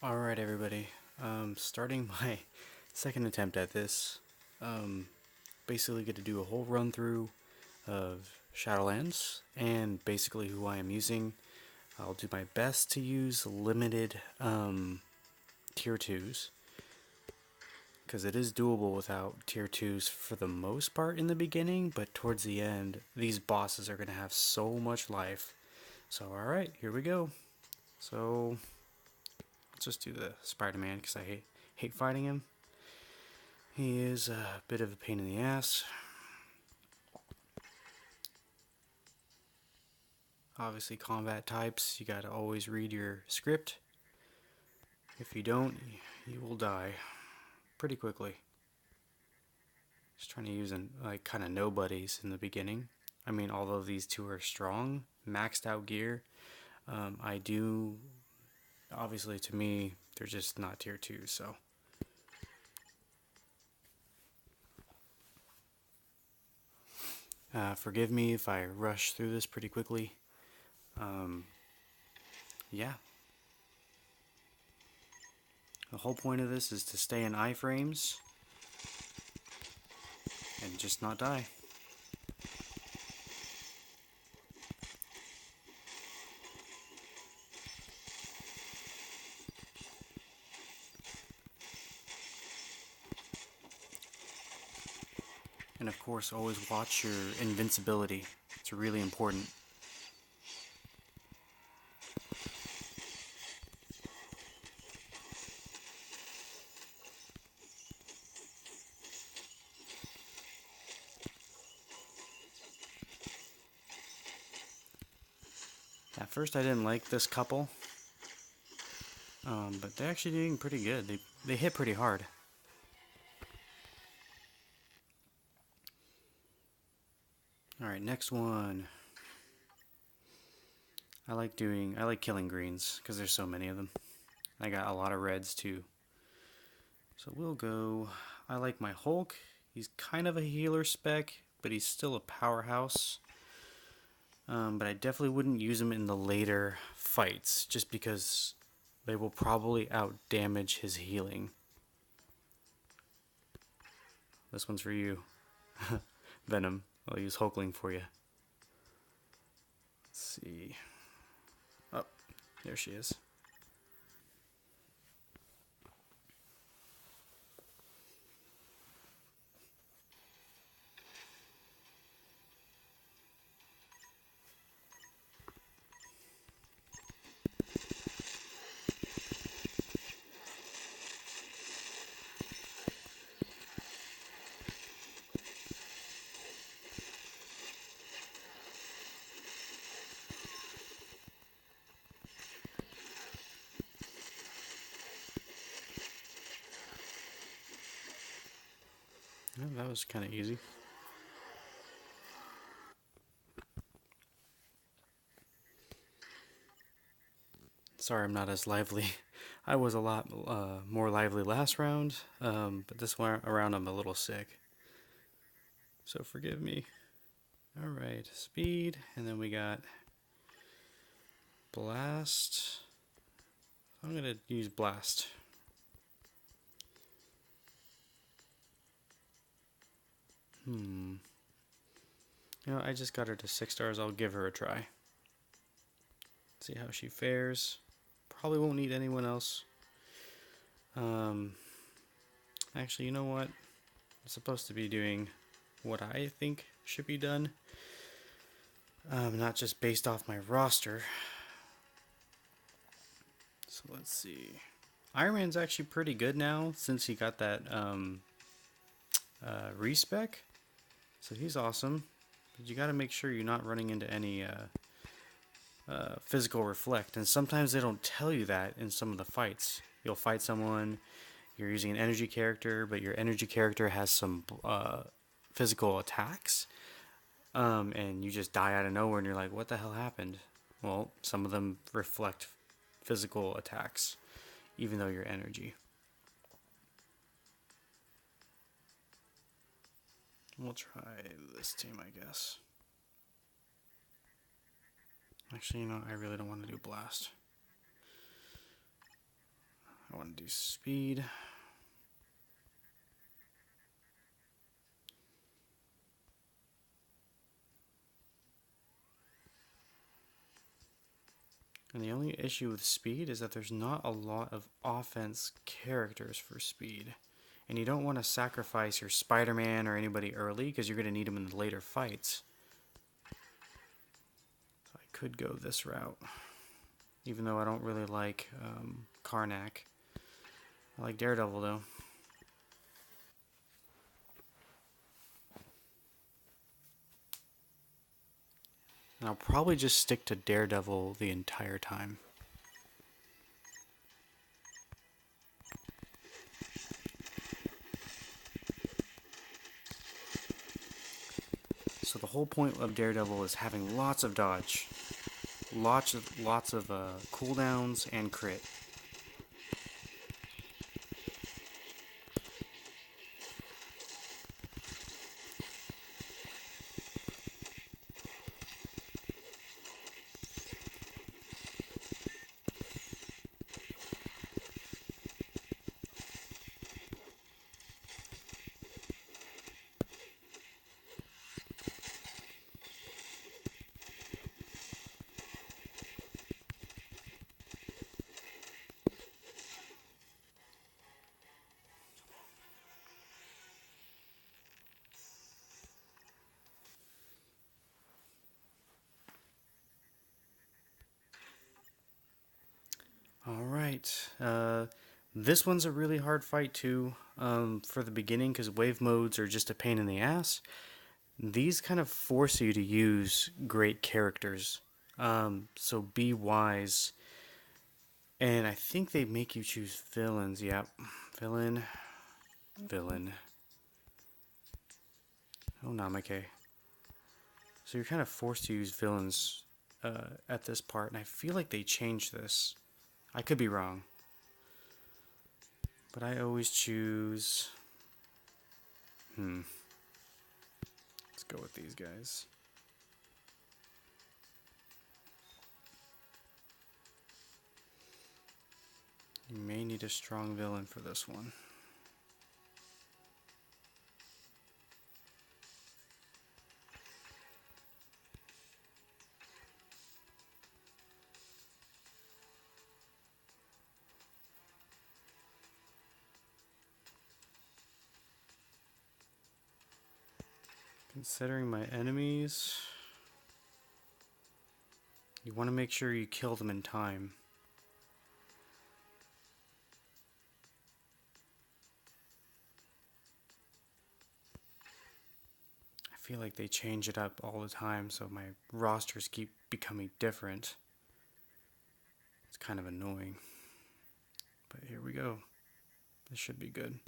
Alright everybody, starting my second attempt at this. Basically get to do a whole run through of Shadowlands and basically who I am using. I'll do my best to use limited tier 2s because it is doable without tier 2s for the most part in the beginning, but towards the end these bosses are going to have so much life. So alright, here we go. So let's just do the Spider-Man because I hate fighting him. He is a bit of a pain in the ass. Obviously, combat types, you gotta always read your script. If you don't, you will die pretty quickly. Just trying to use like kind of nobodies in the beginning. I mean, although these two are strong, maxed out gear, I do. Obviously, to me, they're just not tier 2, so. Forgive me if I rush through this pretty quickly. Yeah. The whole point of this is to stay in iframes and just not die. And of course, always watch your invincibility. It's really important. At first I didn't like this couple, but they're actually doing pretty good. They hit pretty hard. Alright, next one. I like killing greens, because there's so many of them. I got a lot of reds too. So we'll go, I like my Hulk. He's kind of a healer spec, but he's still a powerhouse. But I definitely wouldn't use him in the later fights, just because they will probably out damage his healing. This one's for you. Venom. I'll use Hulkling for you. Let's see. Oh, there she is. Oh, that was kind of easy. Sorry I'm not as lively. I was a lot more lively last round, but this one around I'm a little sick. So forgive me. Alright, speed, and then we got blast. I'm gonna use blast. You know, I just got her to 6 stars. I'll give her a try. See how she fares. Probably won't need anyone else. Actually, you know what? I'm supposed to be doing what I think should be done. Not just based off my roster. So let's see. Iron Man's actually pretty good now since he got that respec. So he's awesome. But you gotta make sure you're not running into any physical reflect. And sometimes they don't tell you that in some of the fights. You'll fight someone, you're using an energy character, but your energy character has some physical attacks. And you just die out of nowhere and you're like, what the hell happened? Well, some of them reflect physical attacks, even though you're energy. We'll try this team, I guess. Actually, you know, I really don't want to do blast. I want to do speed. And the only issue with speed is that there's not a lot of offense characters for speed. And you don't want to sacrifice your Spider-Man or anybody early because you're going to need them in the later fights. So I could go this route. Even though I don't really like Karnak. I like Daredevil though. And I'll probably just stick to Daredevil the entire time. So the whole point of Daredevil is having lots of dodge. Lots of cooldowns and crit. Alright, this one's a really hard fight too for the beginning because wave modes are just a pain in the ass. These kind of force you to use great characters, so be wise. And I think they make you choose villains, yep. Villain. Oh, Namake. So you're kind of forced to use villains at this part, and I feel like they changed this. I could be wrong. But I always choose... Let's go with these guys. You may need a strong villain for this one. Considering my enemies, you want to make sure you kill them in time. I feel like they change it up all the time, so my rosters keep becoming different. It's kind of annoying. But here we go. This should be good.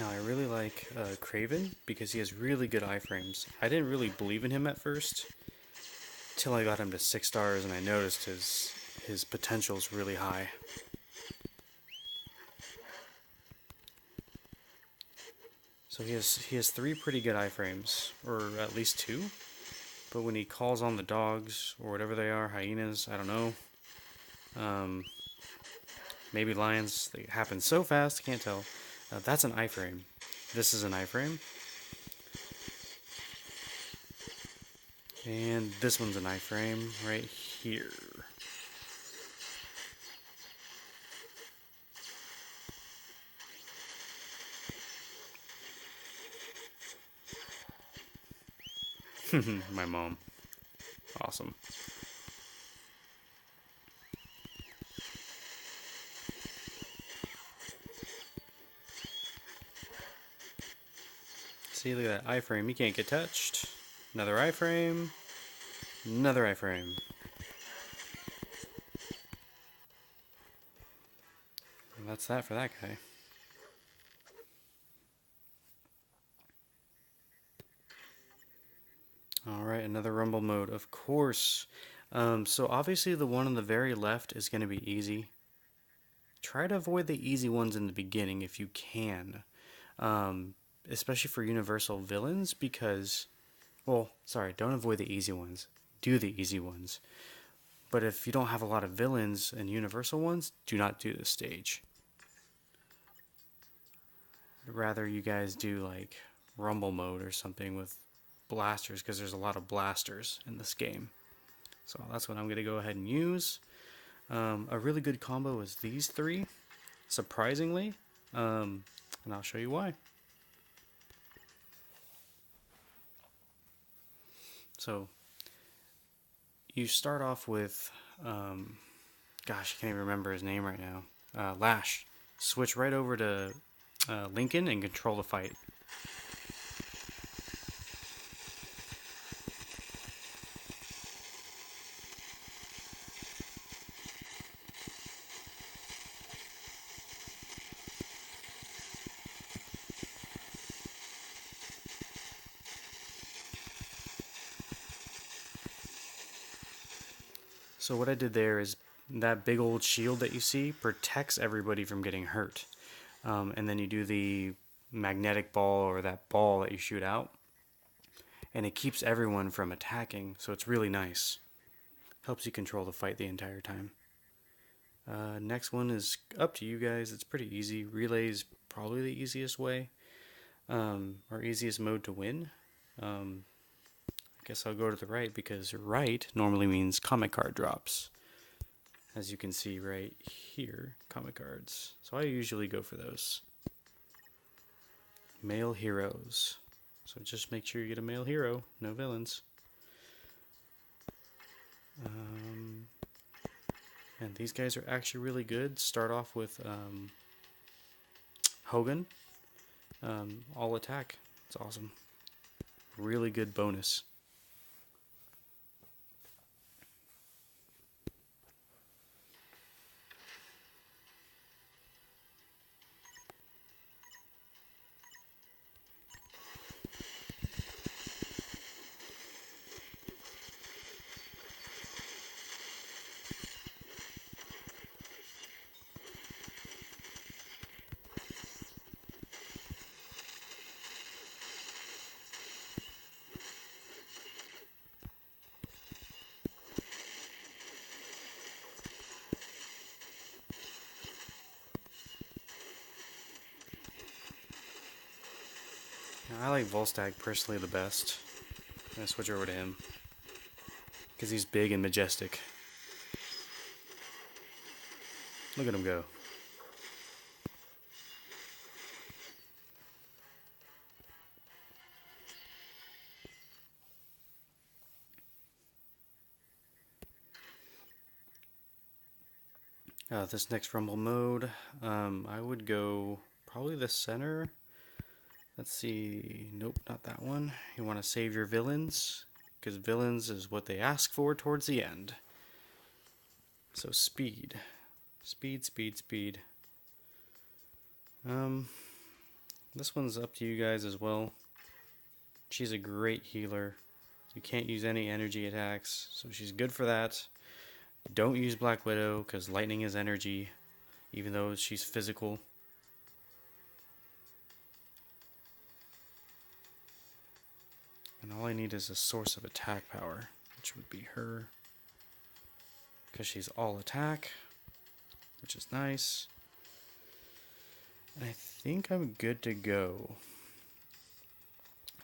Now I really like Craven because he has really good iframes. I didn't really believe in him at first, till I got him to 6 stars and I noticed his potential's really high. So he has 3 pretty good iframes, or at least 2. But when he calls on the dogs or whatever they are, hyenas, I don't know. Maybe lions. They happen so fast, can't tell. That's an iframe. This is an iframe. And this one's an iframe right here. My mom. Awesome. See, look at that iframe. You can't get touched. Another iframe. Another iframe. And that's that for that guy. Alright, another rumble mode. Of course, So obviously the one on the very left is going to be easy. Try to avoid the easy ones in the beginning if you can, um, especially for universal villains because, well, sorry, don't avoid the easy ones. Do the easy ones. But if you don't have a lot of villains and universal ones, do not do this stage. Rather, you guys do like rumble mode or something with blasters because there's a lot of blasters in this game. So that's what I'm going to go ahead and use. A really good combo is these three, surprisingly, and I'll show you why. So you start off with, gosh, I can't even remember his name right now. Lash. Switch right over to Lincoln and control the fight. So what I did there is that big old shield that you see protects everybody from getting hurt. And then you do the magnetic ball or that ball that you shoot out, and it keeps everyone from attacking, so it's really nice. Helps you control the fight the entire time. Next one is up to you guys. It's pretty easy. Relay is probably the easiest way, or easiest mode to win. I guess I'll go to the right because right normally means comic card drops. As you can see right here, comic cards. So I usually go for those. Male heroes. So just make sure you get a male hero, no villains. And these guys are actually really good. Start off with Hogan. All attack. It's awesome. Really good bonus. I like Volstagg personally the best. I'm gonna switch over to him because he's big and majestic. Look at him go. This next rumble mode, I would go probably the center. Let's see. Nope, not that one. You want to save your villains because villains is what they ask for towards the end. So speed. Speed, speed, speed. This one's up to you guys as well. She's a great healer. You can't use any energy attacks, so she's good for that. Don't use Black Widow because lightning is energy, even though she's physical. And all I need is a source of attack power, which would be her. Because she's all attack, which is nice. And I think I'm good to go.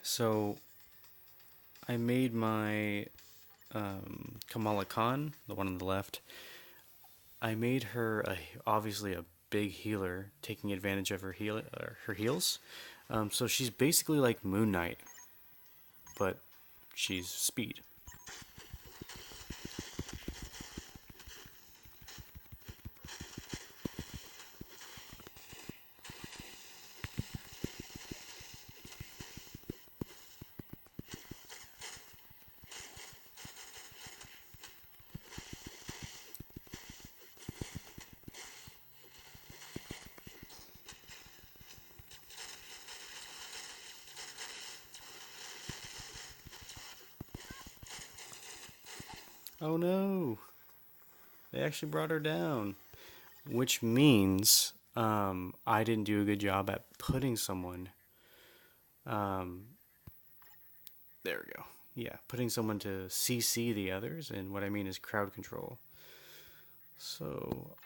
So, I made my Kamala Khan, the one on the left. I made her obviously a big healer, taking advantage of her heals. So she's basically like Moon Knight, but she's speed. Oh no! They actually brought her down. Which means I didn't do a good job at putting someone. Um, there we go. Yeah, putting someone to CC the others, and what I mean is crowd control. So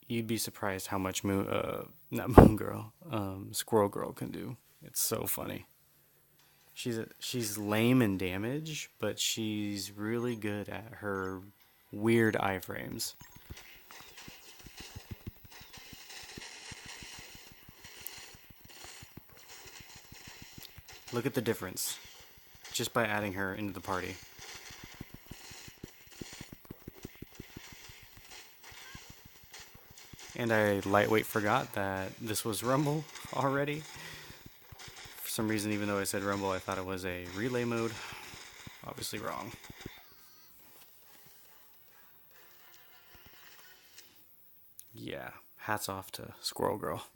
you'd be surprised how much not Moon Girl, Squirrel Girl can do. It's so funny. She's lame in damage, but she's really good at her weird iframes. Look at the difference just by adding her into the party. And I lightweight forgot that this was Rumble already. For some reason, even though I said Rumble, I thought it was a relay mode. Obviously wrong. Yeah, hats off to Squirrel Girl.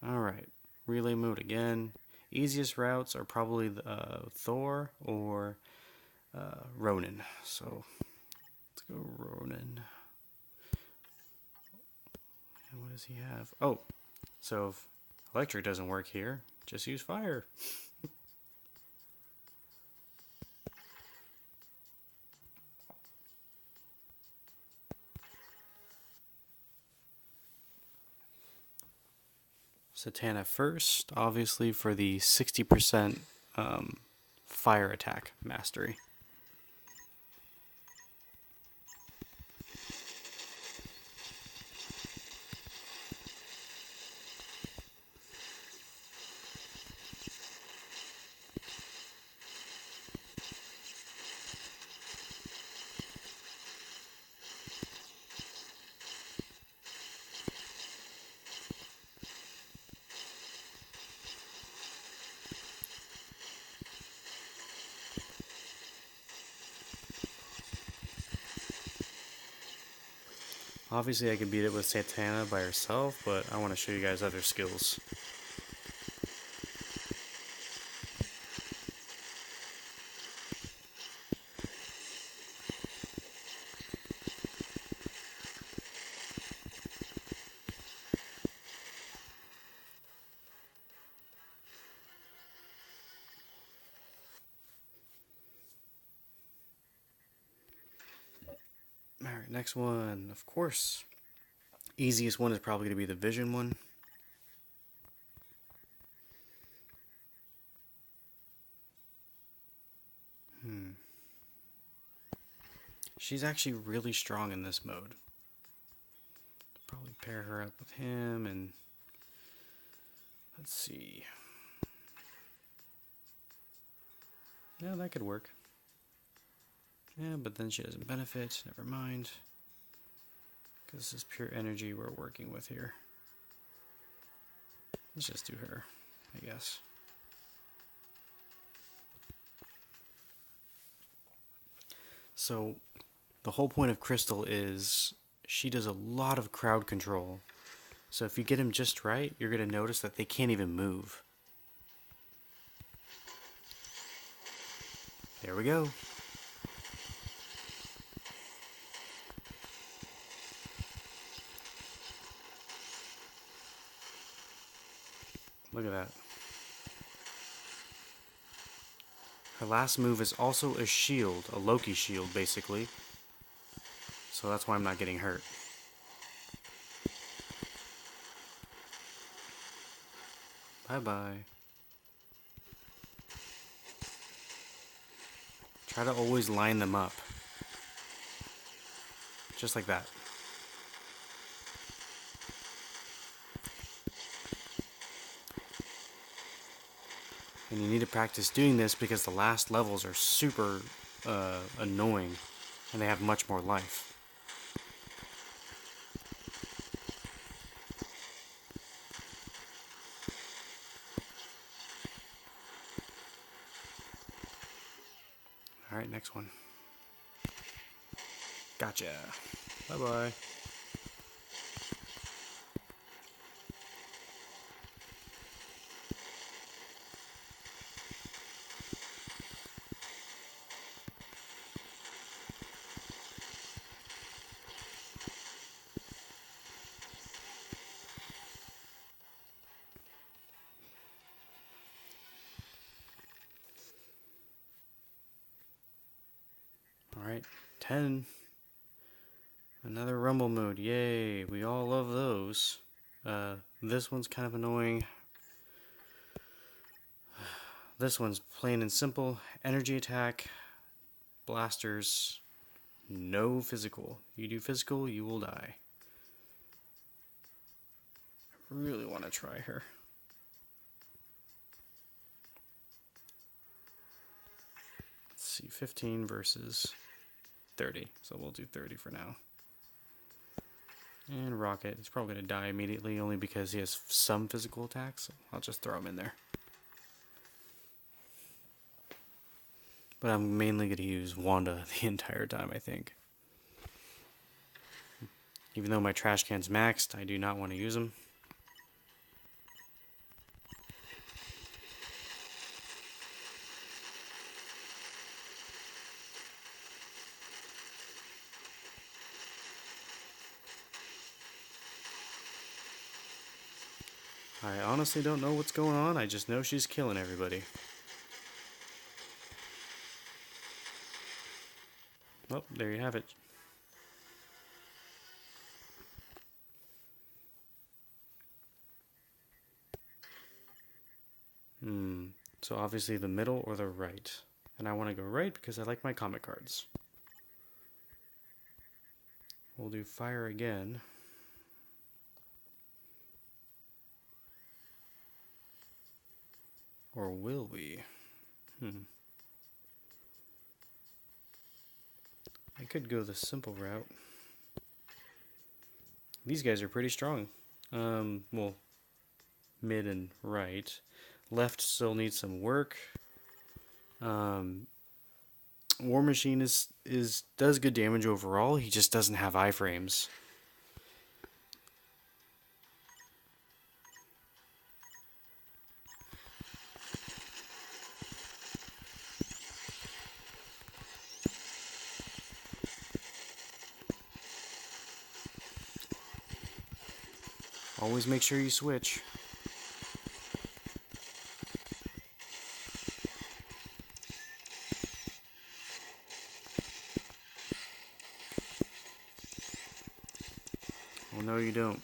Alright, relay mode again. Easiest routes are probably Thor or Ronin. So let's go Ronin. And what does he have? Oh, so if electric doesn't work here, just use fire. Satana first, obviously for the 60% fire attack mastery. Obviously I could beat it with Satana by herself, but I want to show you guys other skills. Alright, next one, of course. Easiest one is probably going to be the Vision one. She's actually really strong in this mode. Probably pair her up with him and let's see. Yeah, that could work. Yeah, but then she doesn't benefit. Never mind. Because this is pure energy we're working with here. Let's just do her, I guess. So, the whole point of Crystal is she does a lot of crowd control. So if you get him just right, you're going to notice that they can't even move. There we go. Look at that. Her last move is also a shield, a Loki shield basically. So that's why I'm not getting hurt. Bye-bye. Try to always line them up. Just like that. And you need to practice doing this because the last levels are super annoying and they have much more life. Alright, next one. Gotcha. Bye-bye. Alright, 10. Another rumble mode, yay, we all love those. This one's kind of annoying. This one's plain and simple. Energy attack, blasters, no physical. You do physical, you will die. I really want to try her. Let's see, 15 versus 30. So we'll do 30 for now. And Rocket, he's probably going to die immediately only because he has some physical attacks. So I'll just throw him in there. But I'm mainly going to use Wanda the entire time, I think. Even though my trash can's maxed, I do not want to use them. I honestly don't know what's going on, I just know she's killing everybody. Well, there you have it. So obviously the middle or the right. And I want to go right because I like my comic cards. We'll do fire again. Or will we? I could go the simple route. These guys are pretty strong. Well, mid and right. Left still needs some work. War Machine does good damage overall. He just doesn't have iframes. Always make sure you switch. Oh no, you don't.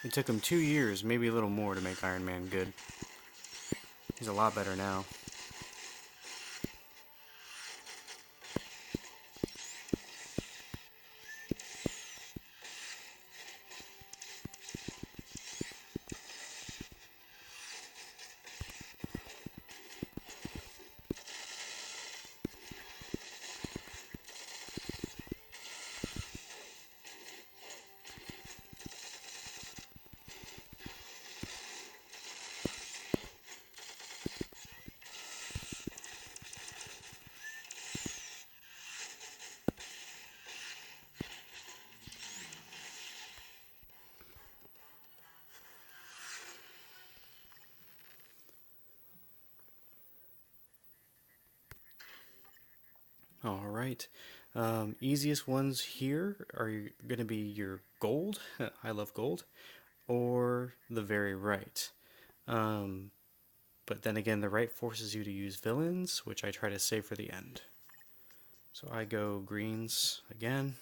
It took him 2 years, maybe a little more, to make Iron Man good. He's a lot better now. Alright. Easiest ones here are going to be your gold. I love gold. Or the very right. But then again, the right forces you to use villains, which I try to save for the end. So I go greens again.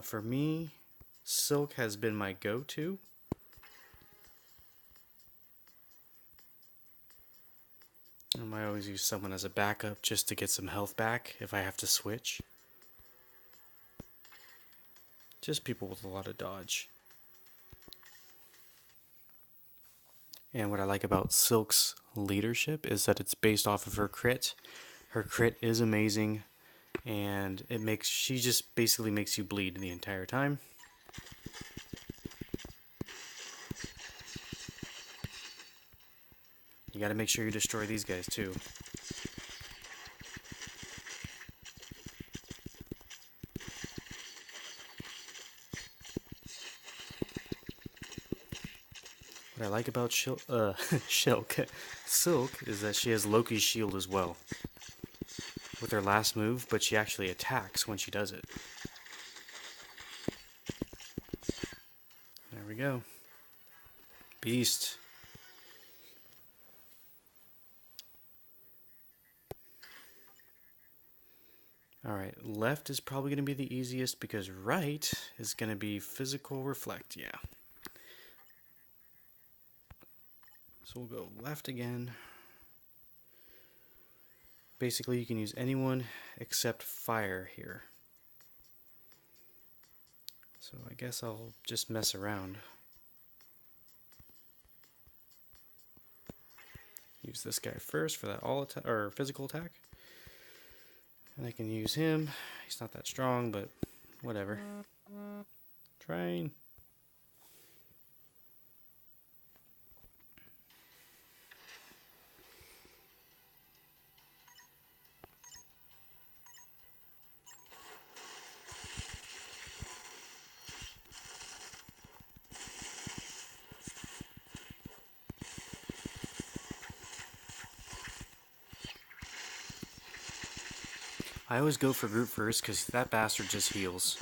For me, Silk has been my go-to. I always use someone as a backup just to get some health back if I have to switch. Just people with a lot of dodge. And what I like about Silk's leadership is that it's based off of her crit. Her crit is amazing, and she just basically makes you bleed the entire time. You gotta make sure you destroy these guys too. What I like about Shilk, Silk is that she has Loki's shield as well with her last move, but she actually attacks when she does it. There we go. Beast. Alright, left is probably going to be the easiest because right is going to be physical reflect, yeah. So we'll go left again. Basically, you can use anyone except fire here. So I guess I'll just mess around. Use this guy first for that all attack or physical attack. And I can use him. He's not that strong, but whatever. Train. I always go for group first because that bastard just heals.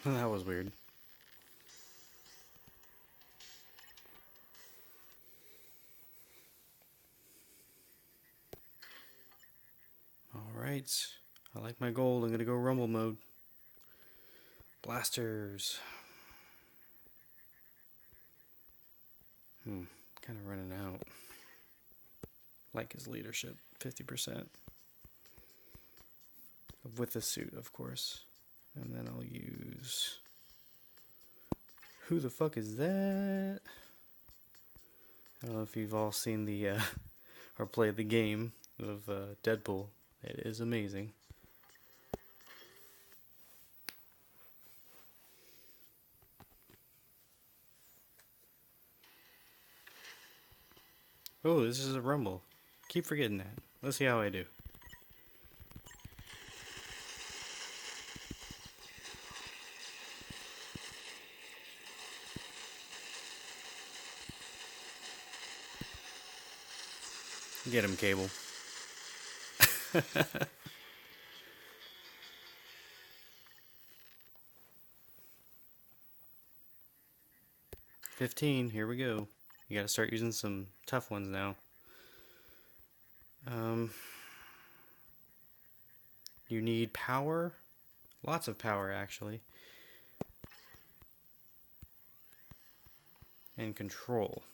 That was weird. Alright. I like my gold. I'm going to go rumble mode. Blasters. Kind of running out. Like his leadership. 50%. With the suit, of course. And then I'll use... Who the fuck is that? I don't know if you've all seen the... or played the game of Deadpool. It is amazing. Oh, this is a rumble. Keep forgetting that. Let's see how I do. Get him, Cable. 15, here we go. You gotta start using some tough ones now. You need power. Lots of power, actually. And control.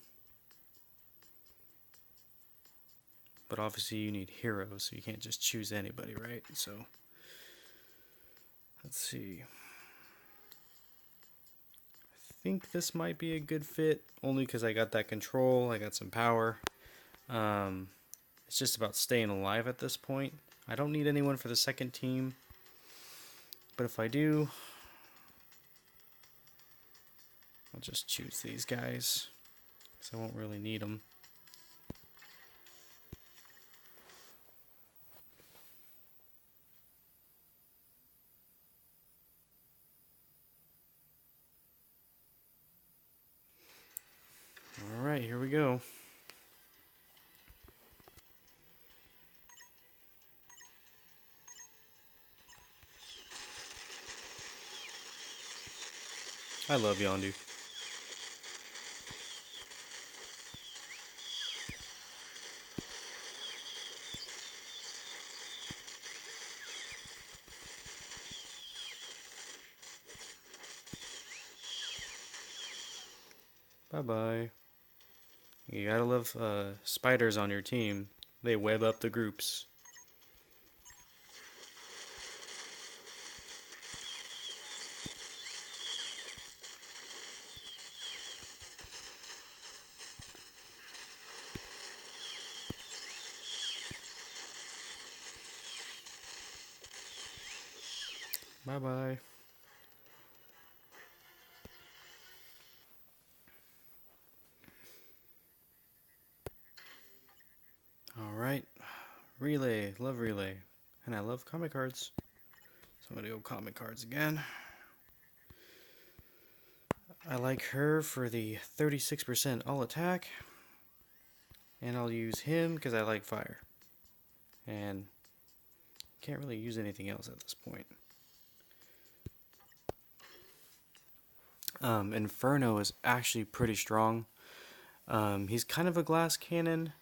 But obviously you need heroes, so you can't just choose anybody, right? So, let's see. I think this might be a good fit, only because I got that control, I got some power. It's just about staying alive at this point. I don't need anyone for the second team, but if I do, I'll just choose these guys, because I won't really need them. Alright, here we go. I love Yondu. Bye-bye. You gotta love spiders on your team. They web up the groups. Bye bye. Alright. Relay. Love Relay. And I love comic cards. So I'm gonna go comic cards again. I like her for the 36% all attack. And I'll use him because I like fire. And can't really use anything else at this point. Inferno is actually pretty strong. He's kind of a glass cannon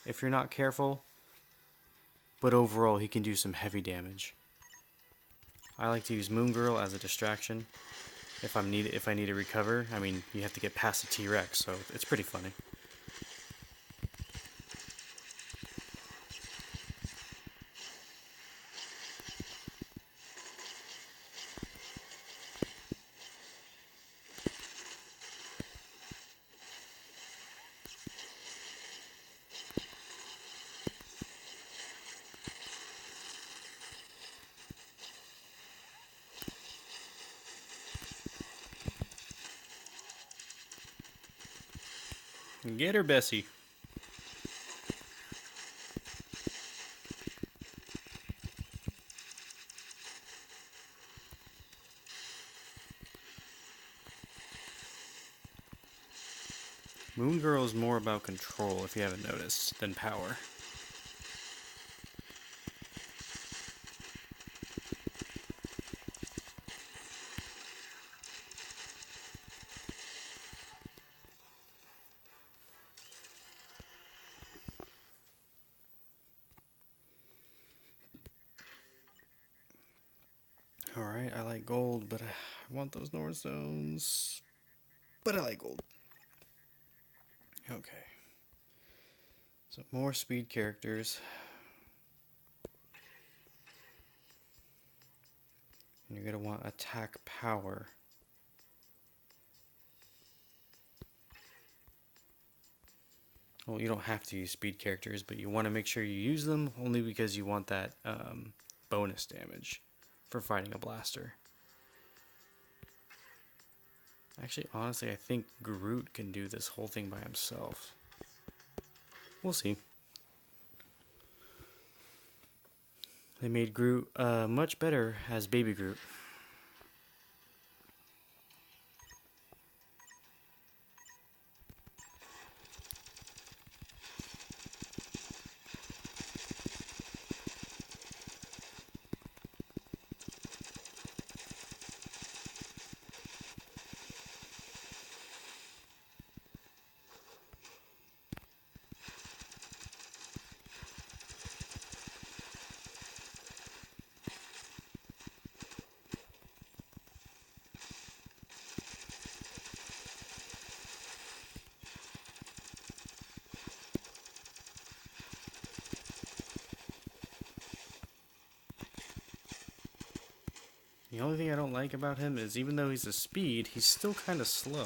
if you're not careful. But overall, he can do some heavy damage. I like to use Moon Girl as a distraction. If I need to recover, I mean, you have to get past the T-Rex, so it's pretty funny. Get her, Bessie. Moon Girl is more about control, if you haven't noticed, than power. Alright, I like gold, but I want those North Zones. But I like gold. Okay. So more speed characters. And you're going to want attack power. Well, you don't have to use speed characters, but you want to make sure you use them only because you want that bonus damage for fighting a blaster. Actually, honestly, I think Groot can do this whole thing by himself. We'll see. They made Groot much better as Baby Groot. The only thing I don't like about him is even though he's a speed, he's still kind of slow.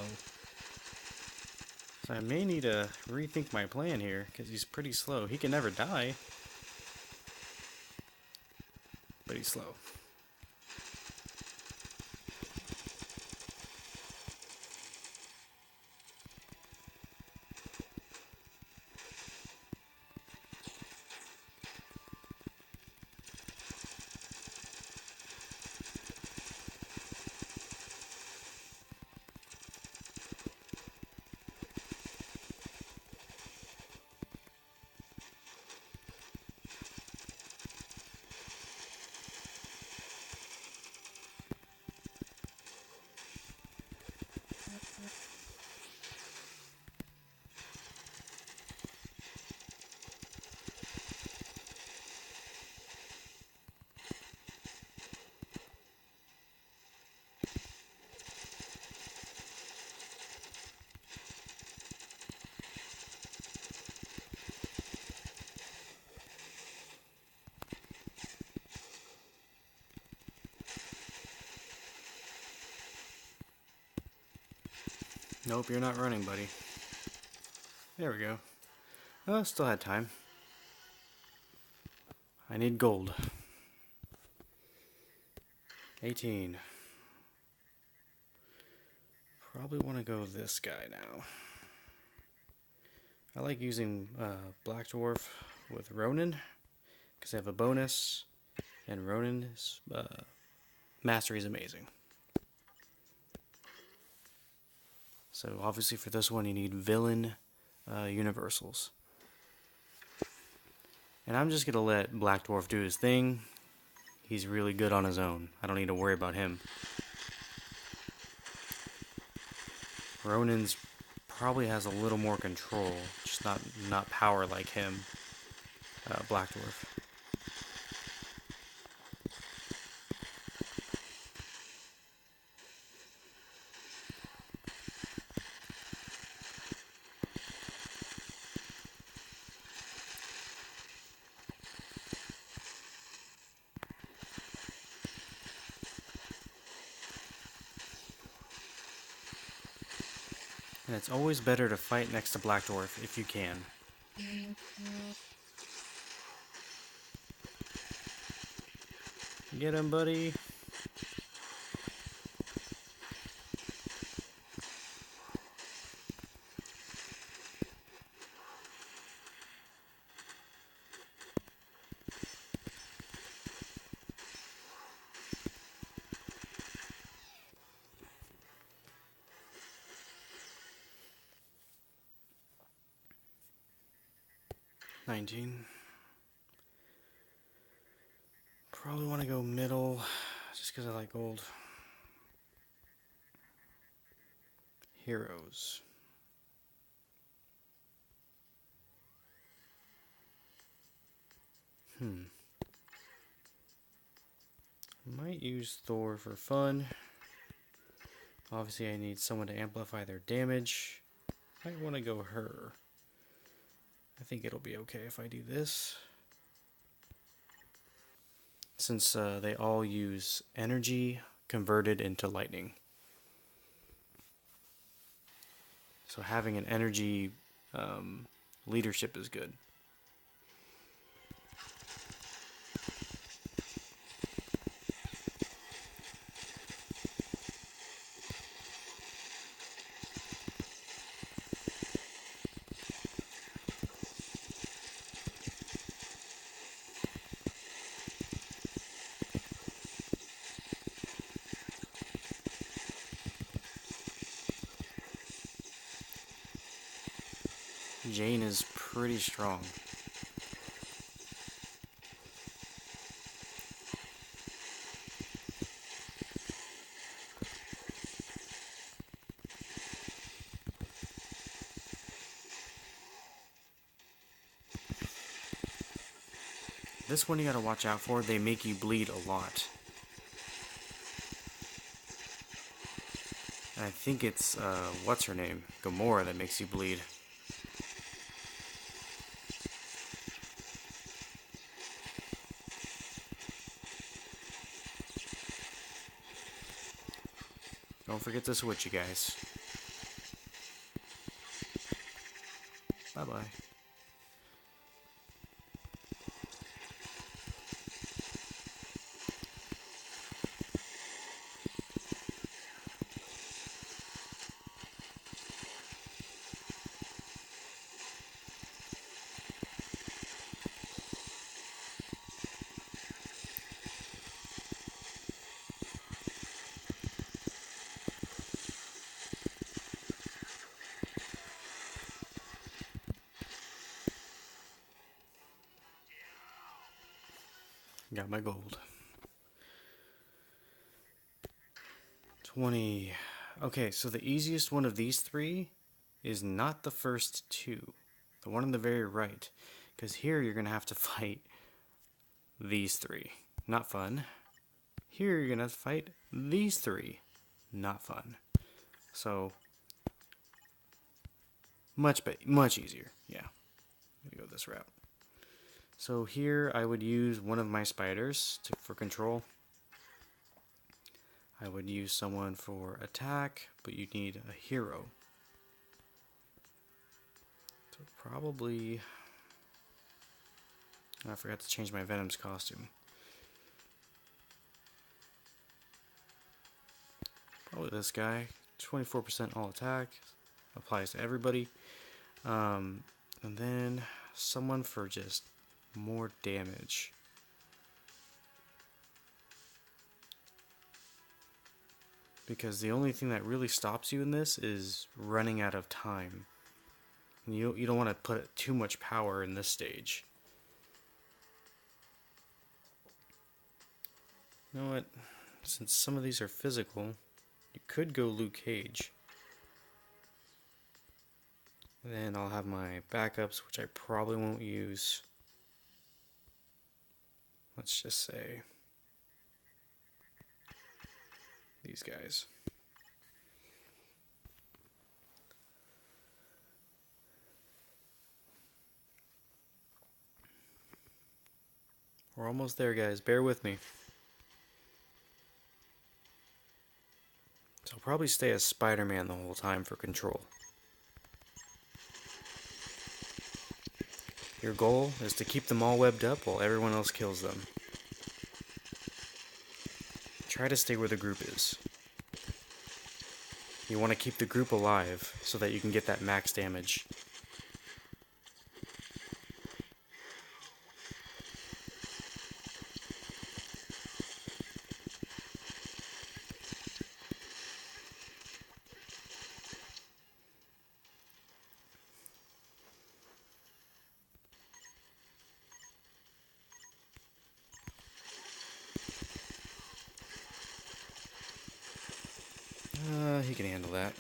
So I may need to rethink my plan here, because he's pretty slow. He can never die, but he's slow. Nope, you're not running, buddy. There we go. Oh, still had time. I need gold. 18. Probably want to go this guy now. I like using Black Dwarf with Ronin because I have a bonus, and Ronin's mastery is amazing. So obviously for this one you need villain universals. And I'm just going to let Black Dwarf do his thing. He's really good on his own. I don't need to worry about him. Ronin's probably has a little more control, just not power like him. Black Dwarf. And it's always better to fight next to Black Dwarf if you can. Get him, buddy. Probably want to go middle, just because I like gold. Heroes. Might use Thor for fun. Obviously I need someone to amplify their damage. Might want to go her. I think it'll be okay if I do this. Since they all use energy converted into lightning. So having an energy leadership is good. Jane is pretty strong. This one you gotta watch out for, they make you bleed a lot. And I think it's, what's her name? Gamora that makes you bleed. Don't forget to switch, you guys. Bye-bye. Got my gold. 20. Okay, so the easiest one of these three is not the first two. The one on the very right. Because here you're going to have to fight these three. Not fun. Here you're going to fight these three. Not fun. So, much easier. Yeah. I'm going to go this route. So here I would use one of my spiders for control. I would use someone for attack, but you need a hero So probably... I forgot to change my Venom's costume. Probably this guy. 24% all attack. Applies to everybody. And then someone for just more damage. Because the only thing that really stops you in this is running out of time. And you don't want to put too much power in this stage. You know what? Since some of these are physical, you could go Luke Cage. Then I'll have my backups, which I probably won't use. Let's just say these guys. We're almost there, guys. Bear with me. So I'll probably stay as Spider-Man the whole time for control. Your goal is to keep them all webbed up while everyone else kills them. Try to stay where the group is. You want to keep the group alive so that you can get that max damage. He can handle that.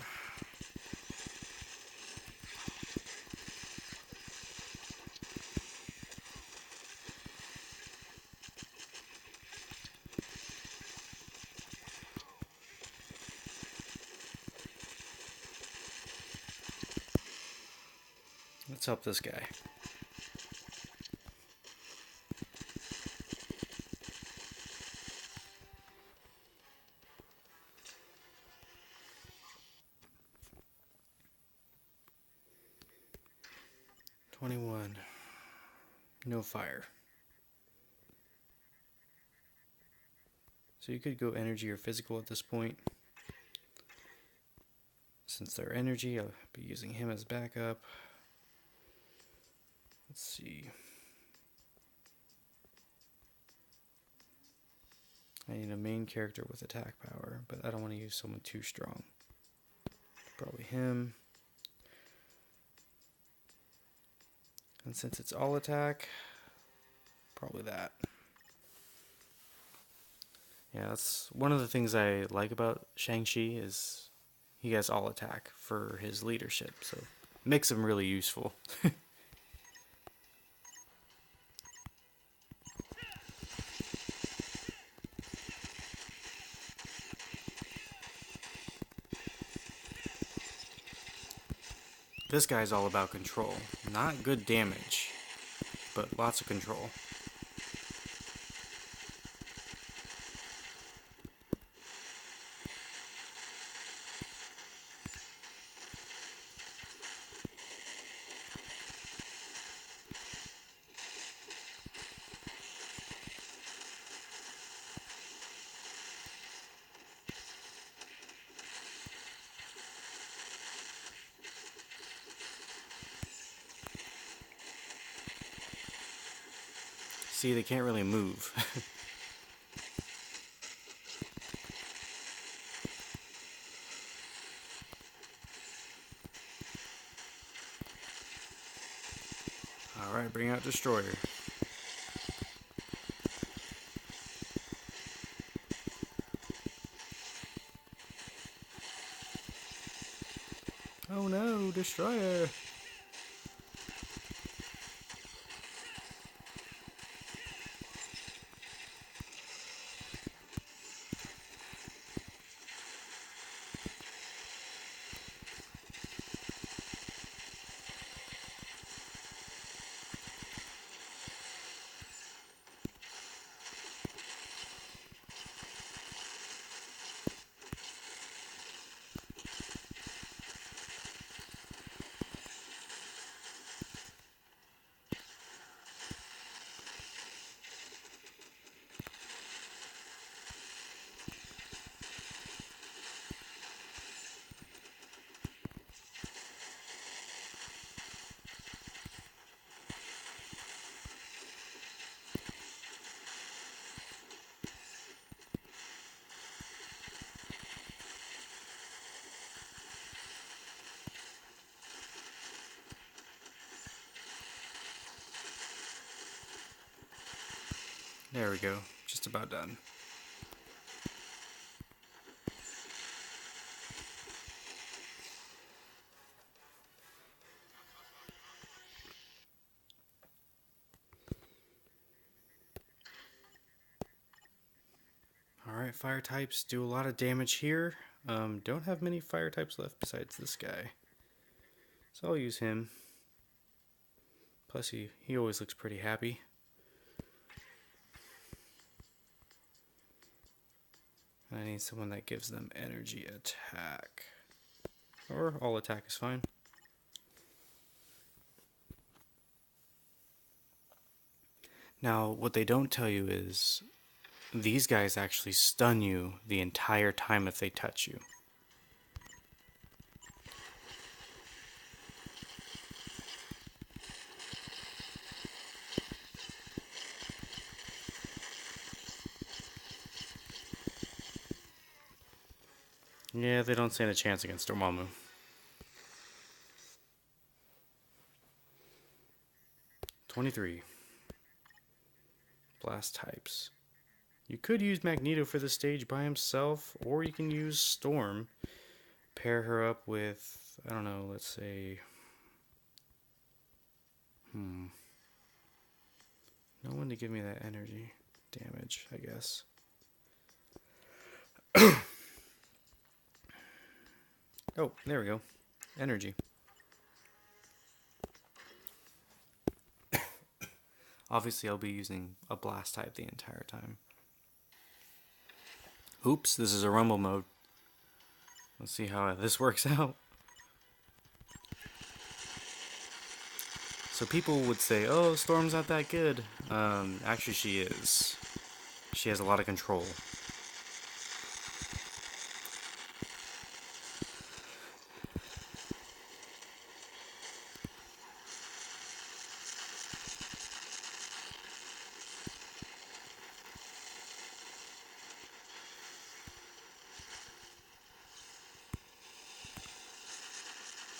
Let's help this guy. No fire. So you could go energy or physical at this point. Since they're energy, I'll be using him as backup. Let's see. I need a main character with attack power, but I don't want to use someone too strong. Probably him. And since it's all attack, probably that. Yeah, that's one of the things I like about Shang-Chi is he has all attack for his leadership, so it makes him really useful. This guy's all about control. Not good damage, but lots of control. See, they can't really move. Alright, bring out Destroyer. Oh no, Destroyer! There we go. Just about done. Alright, fire types do a lot of damage here. Don't have many fire types left besides this guy. So I'll use him. Plus he always looks pretty happy. I need someone that gives them energy attack. Or all attack is fine. Now, what they don't tell you is these guys actually stun you the entire time if they touch you. Yeah, they don't stand a chance against Dormammu. "23. Blast types. You could use Magneto for this stage by himself, or you can use Storm. Pair her up with, I don't know, let's say... No one to give me that energy damage, I guess. Oh, there we go. Energy. Obviously, I'll be using a blast type the entire time. Oops, this is a rumble mode. Let's see how this works out. So people would say, oh, Storm's not that good. Actually, she is. She has a lot of control.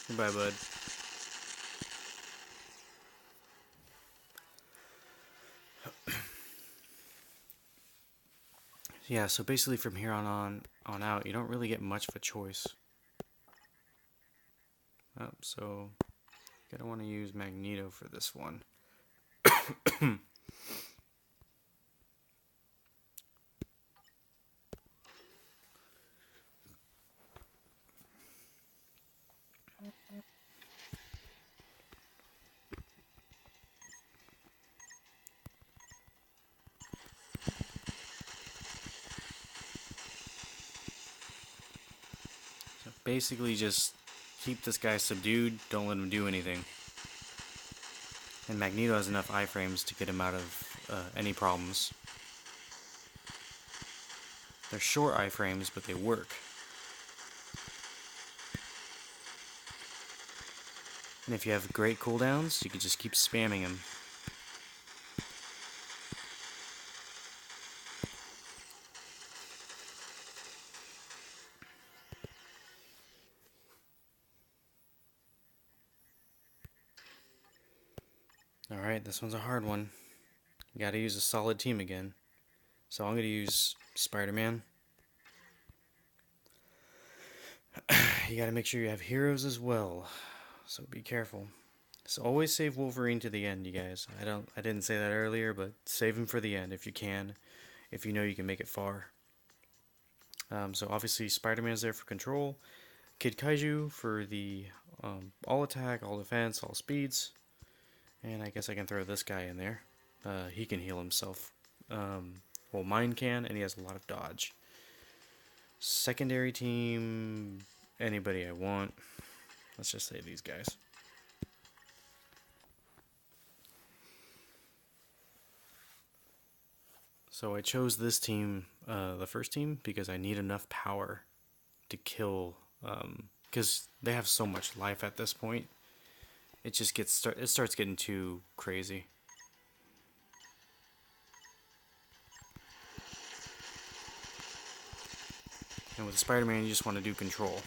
Goodbye, bud. Yeah, so basically from here on out, you don't really get much of a choice. So, gonna want to use Magneto for this one. So basically just keep this guy subdued, don't let him do anything. And Magneto has enough iframes to get him out of any problems. They're short iframes, but they work. And if you have great cooldowns, you can just keep spamming him. Alright, this one's a hard one. You gotta use a solid team again. So I'm gonna use Spider-Man. You gotta make sure you have heroes as well. So be careful. So always save Wolverine to the end, you guys. I didn't say that earlier, but save him for the end if you can. If you know you can make it far. So obviously Spider-Man's there for control. Kid Kaiju for the all attack, all defense, all speeds. And I guess I can throw this guy in there. He can heal himself. Well, mine can, and he has a lot of dodge. Secondary team, anybody I want. Let's just say these guys. So I chose this team, the first team, because I need enough power to kill, because they have so much life at this point. It just it starts getting too crazy. And with Spider-Man, you just want to do control.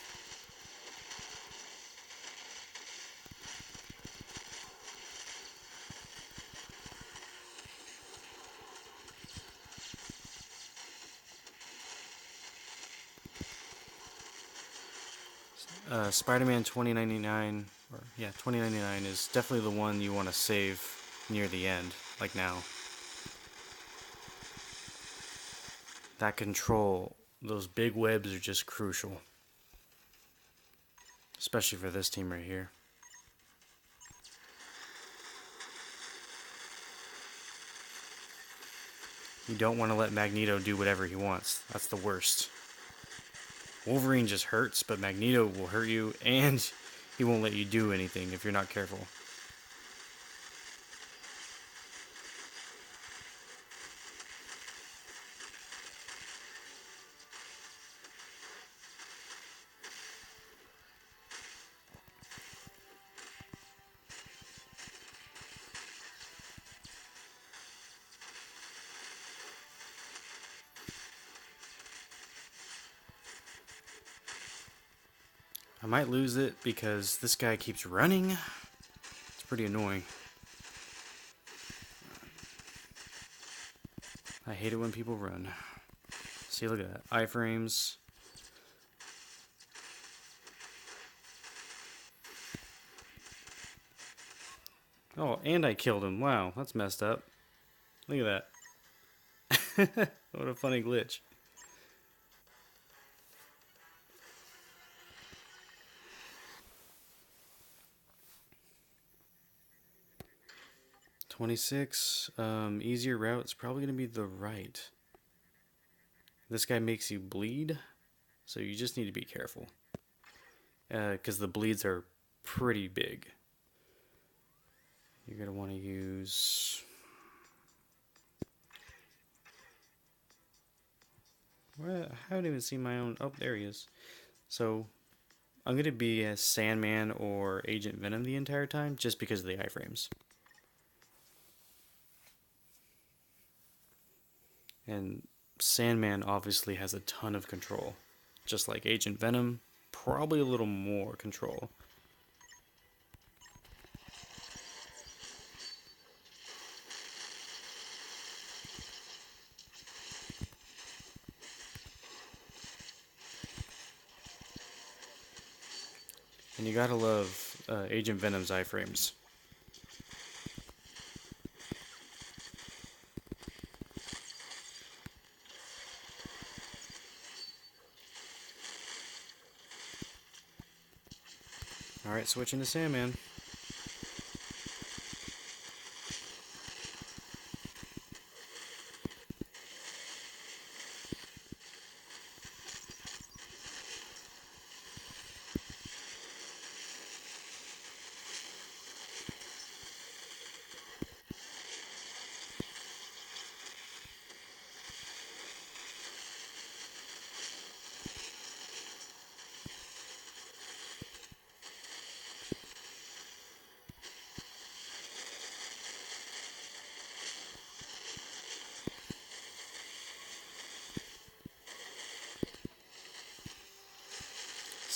Spider-Man 2099, or yeah, 2099 is definitely the one you want to save near the end, like now. That control, those big webs are just crucial. Especially for this team right here. You don't want to let Magneto do whatever he wants. That's the worst. Wolverine just hurts, but Magneto will hurt you, and he won't let you do anything if you're not careful. I might lose it because this guy keeps running. It's pretty annoying. I hate it when people run. See, look at that. Iframes. Oh, and I killed him. Wow, that's messed up. Look at that. What a funny glitch. "26, easier route is probably going to be the right. This guy makes you bleed, so you just need to be careful. Because the bleeds are pretty big. You're going to want to use... Well, I haven't even seen my own... Oh, there he is. So, I'm going to be a Sandman or Agent Venom the entire time, just because of the iframes. And Sandman obviously has a ton of control. Just like Agent Venom, probably a little more control. And you gotta love Agent Venom's iframes. Alright, switching to Sandman.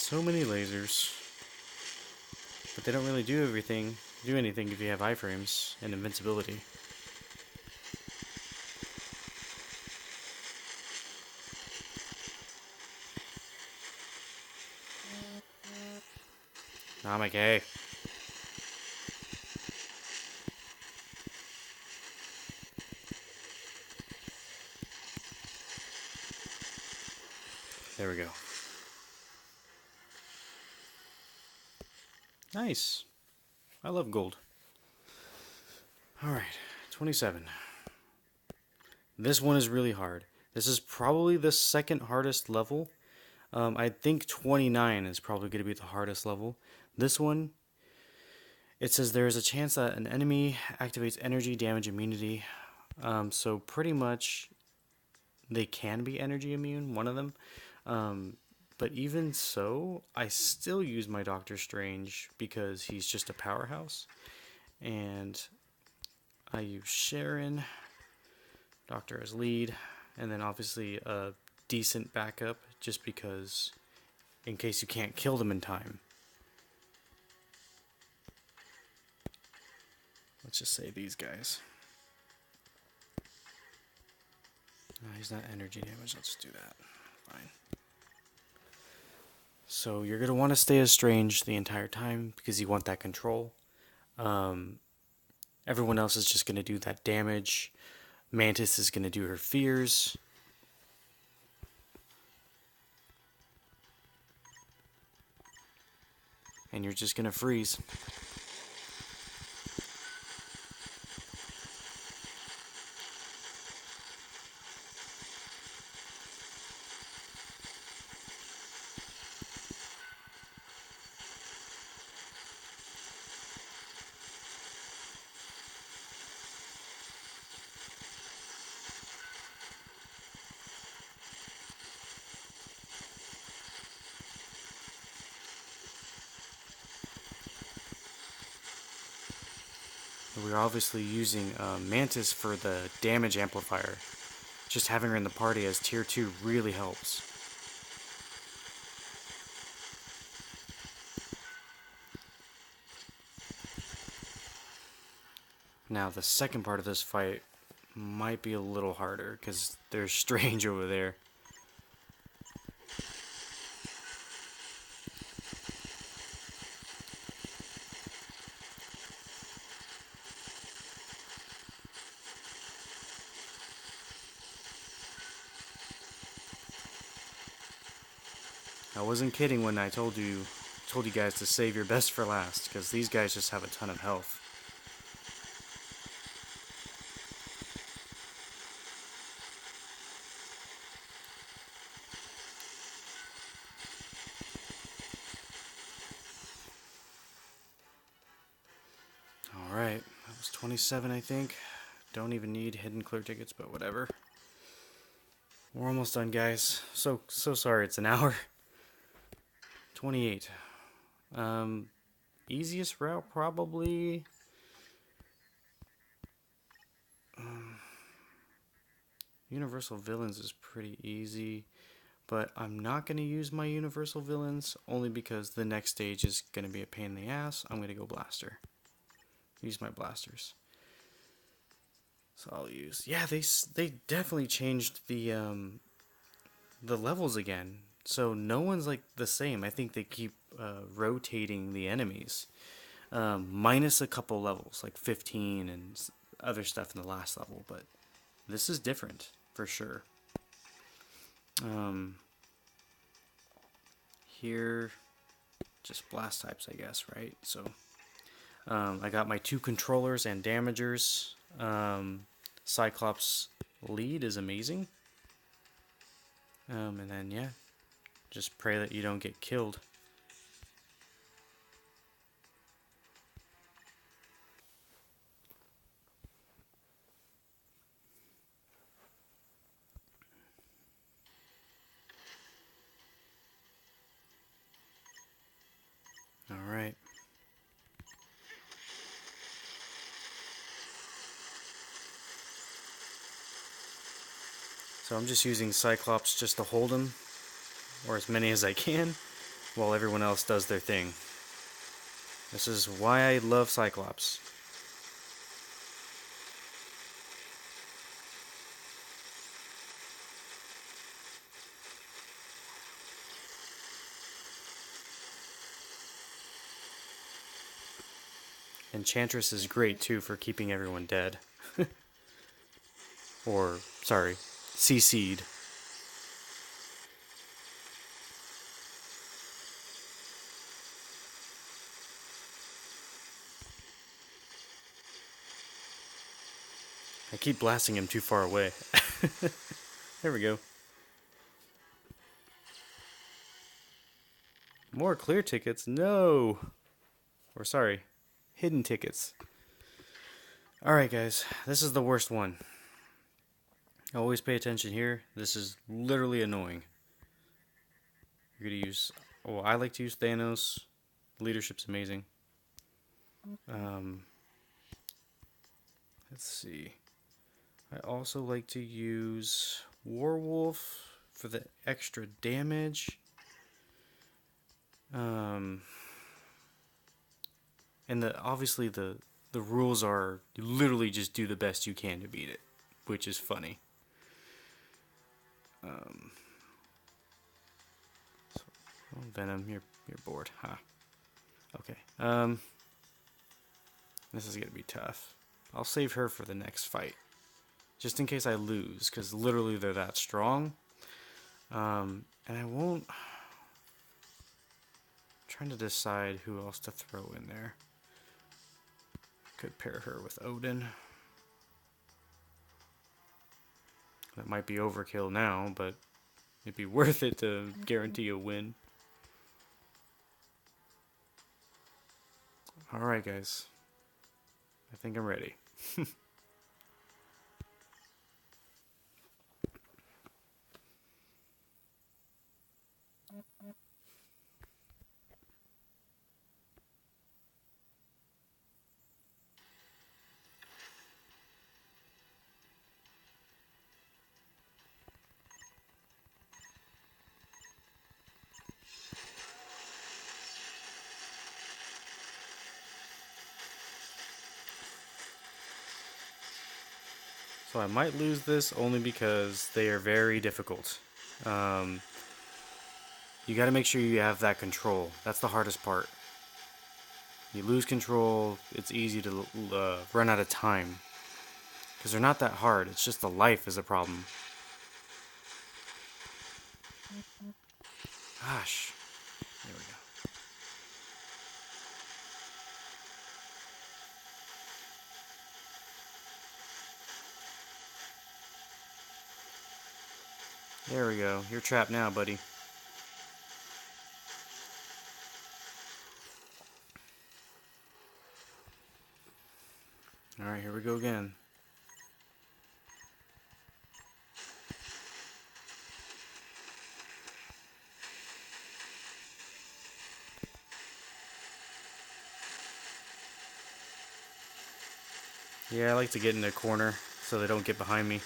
So many lasers. But they don't really do anything if you have iframes and invincibility. I'm okay. There we go. Nice. I love gold. Alright, 27. This one is really hard. This is probably the second hardest level. I think 29 is probably going to be the hardest level. This one, it says there is a chance that an enemy activates energy, damage, immunity. So pretty much they can be energy immune, one of them. But even so, I still use my Doctor Strange because he's just a powerhouse. And I use Sharon, Doctor as lead, and then obviously a decent backup just because in case you can't kill them in time. Let's just say these guys. He's not energy damage, let's do that. Fine. So you're going to want to stay as strange the entire time because you want that control. Um, Everyone else is just going to do that damage. Mantis is going to do her fears. And you're just going to freeze. We're obviously using Mantis for the damage amplifier. Just having her in the party as tier 2 really helps. Now the second part of this fight might be a little harder because there's Strange over there. I wasn't kidding when I told you guys to save your best for last, because these guys just have a ton of health. Alright, that was 27 I think. Don't even need hidden clear tickets, but whatever. We're almost done, guys. So sorry it's an hour. 28. Easiest route probably... Universal Villains is pretty easy, but I'm not going to use my Universal Villains only because the next stage is going to be a pain in the ass. I'm going to go Blaster. Use my blasters. So I'll use... Yeah, they definitely changed the levels again. So no one's like the same. I think they keep rotating the enemies. Minus a couple levels, like 15 and other stuff in the last level, but this is different for sure. Here, just blast types, I guess, right? So I got my 2 controllers and damagers. Cyclops lead is amazing. And then, yeah, just pray that you don't get killed. Alright. So I'm just using Cyclops just to hold him, or as many as I can, while everyone else does their thing. This is why I love Cyclops. Enchantress is great too for keeping everyone dead. Or, sorry, CC'd. I keep blasting him too far away. There we go. More clear tickets? No! Or sorry, hidden tickets. Alright guys, this is the worst one. Always pay attention here. This is literally annoying. You're gonna use... Oh, I like to use Thanos. Leadership's amazing. Let's see. I also like to use Warwolf for the extra damage. And obviously the rules are you literally just do the best you can to beat it, which is funny. Oh, Venom, you're bored, huh? Okay. This is gonna be tough. I'll save her for the next fight, just in case I lose, because literally they're that strong. And I won't. I'm trying to decide who else to throw in there. Could pair her with Odin. That might be overkill now, but it'd be worth it to guarantee a win. Alright, guys. I think I'm ready. So I might lose this only because they are very difficult. You gotta make sure you have that control. That's the hardest part. You lose control, it's easy to run out of time. Because they're not that hard, it's just the life is a problem. Gosh. There we go. There we go. You're trapped now, buddy. Alright, here we go again. Yeah, I like to get in a corner so they don't get behind me.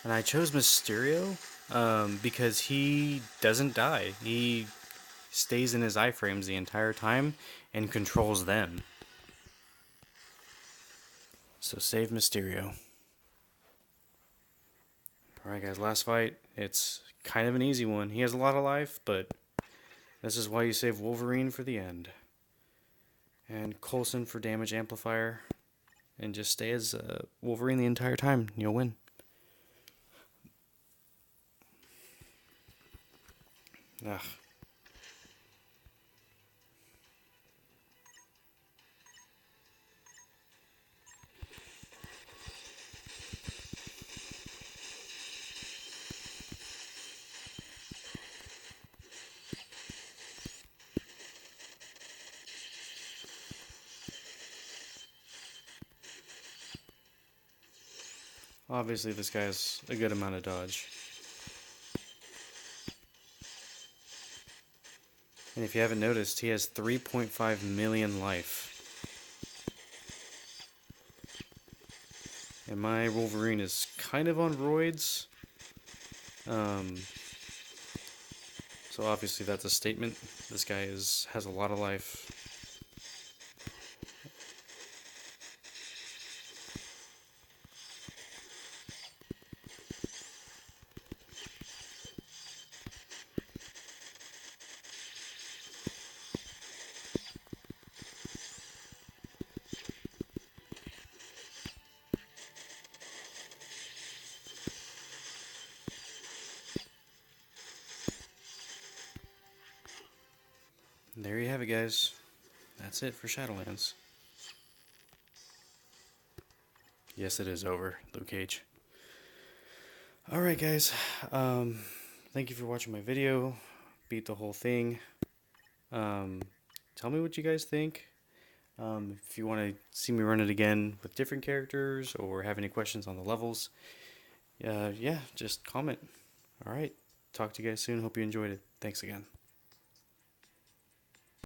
And I chose Mysterio because he doesn't die. He stays in his iframes the entire time and controls them. So save Mysterio. Alright guys, last fight. It's kind of an easy one. He has a lot of life, but this is why you save Wolverine for the end. And Coulson for damage amplifier. And just stay as Wolverine the entire time. You'll win. Ugh. Obviously, this guy has a good amount of dodge. And if you haven't noticed, he has 3.5 million life. And my Wolverine is kind of on roids. So obviously that's a statement. This guy has a lot of life. There you have it, guys. That's it for Shadowlands. Yes, it is over, Luke Cage. Alright, guys. Thank you for watching my video. Beat the whole thing. Tell me what you guys think. If you want to see me run it again with different characters or have any questions on the levels, yeah, just comment. Alright. Talk to you guys soon. Hope you enjoyed it. Thanks again.